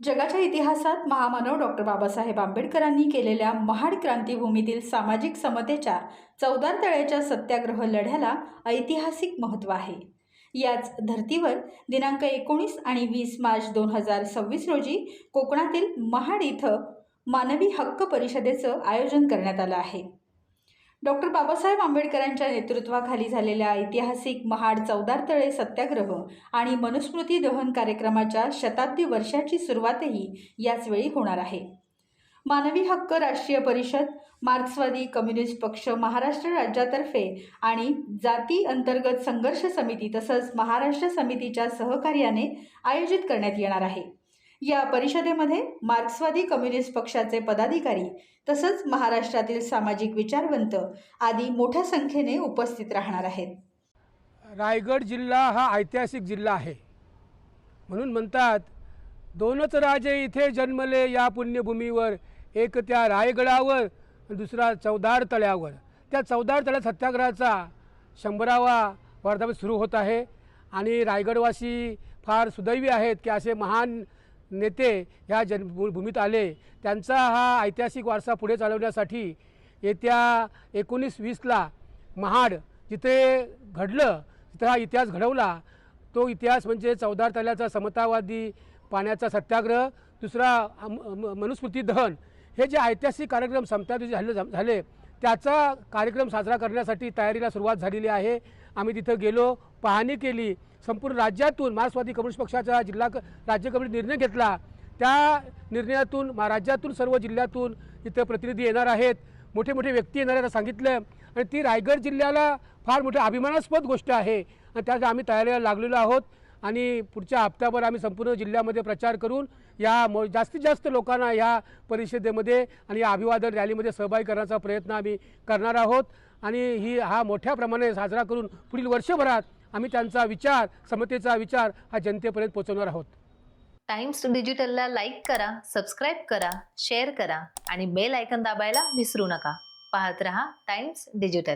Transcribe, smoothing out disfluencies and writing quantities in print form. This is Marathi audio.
जगाच्या इतिहासात महामानव डॉक्टर बाबासाहेब आंबेडकरांनी केलेल्या महाड क्रांतीभूमीतील सामाजिक समतेच्या चवदार तळ्याच्या सत्याग्रह लढ्याला ऐतिहासिक महत्त्व आहे। याच धर्तीवर दिनांक 19 आणि 20 मार्च 2026 रोजी कोकणातील महाड इथं मानवी हक्क परिषदेचं आयोजन करण्यात आलं आहे। डॉक्टर बाबासाहेब आंबेडकरांच्या नेतृत्वाखाली झालेल्या ऐतिहासिक महाड चवदार तळे सत्याग्रह आणि मनुस्मृती दहन कार्यक्रमाच्या शताब्दी वर्षाची सुरुवातही याच वेळी होणार आहे। मानवी हक्क राष्ट्रीय परिषद, मार्क्सवादी कम्युनिस्ट पक्ष महाराष्ट्र राज्यातर्फे आणि जाती अंतर्गत संघर्ष समिती तसंच महाराष्ट्र समितीच्या सहकार्याने आयोजित करण्यात येणार आहे। या परिषदेमध्ये मार्क्सवादी कम्युनिस्ट पक्षाचे पदाधिकारी तसंच महाराष्ट्रातील सामाजिक विचारवंत आदी मोठ्या संख्येने उपस्थित राहणार आहेत। रायगड जिल्हा हा ऐतिहासिक जिल्हा आहे, म्हणून म्हणतात दोनच राजे इथे जन्मले या पुण्यभूमीवर, एक त्या रायगडावर दुसरा चवदार तळ्यावर। त्या चवदार तळ्या सत्याग्रहाचा 100वा वर्धापन सुरू होत आहे आणि रायगडवासी फार सुदैवी आहेत की असे महान नेते ह्या जन्मभूमीत आले। त्यांचा हा ऐतिहासिक वारसा पुढे चालवण्यासाठी येत्या 19-20ला महाड जिथे घडलं, तिथे हा इतिहास घडवला। तो इतिहास म्हणजे चवदार तळ्याचा समतावादी पाण्याचा सत्याग्रह, दुसरा मनुस्मृती दहन, हे जे ऐतिहासिक कार्यक्रम समतावादी झाले त्याचा कार्यक्रम साजरा करण्यासाठी तयारीला सुरुवात झालेली आहे। आम्ही तिथं गेलो, पाहणी केली। संपूर्ण राज्यातून मार्क्सवादी कम्युनिस्ट पक्षाचा राज्य कमिटी निर्णय घेतला। त्या निर्णयातून राज्यातून सर्व जिल्ह्यातून इथं प्रतिनिधी येणार आहेत, मोठे मोठे व्यक्ती येणार आहेत सांगितलं आणि ती रायगड जिल्ह्याला फार मोठी अभिमानास्पद गोष्ट आहे आणि त्यासाठी आम्ही तयारीला लागलेलो आहोत आणि पुढच्या हप्त्याभर आम्ही संपूर्ण जिल्ह्यामध्ये प्रचार करून या जास्तीत जास्त लोकांना या परिषदेमध्ये आणि या अभिवादन रॅलीमध्ये सहभागी करण्याचा प्रयत्न आम्ही करणार आहोत आणि हा मोठ्या प्रमाणात साजरा करून पुढील वर्षभरात आम्ही त्यांचा विचार, समतेचा विचार हा जनतेपर्यंत पोहोचवणार आहोत। टाइम्स डिजिटलला लाईक करा, सबस्क्राईब करा, शेअर करा आणि बेल आयकॉन दाबायला विसरू नका। पाहत रहा टाइम्स डिजिटल।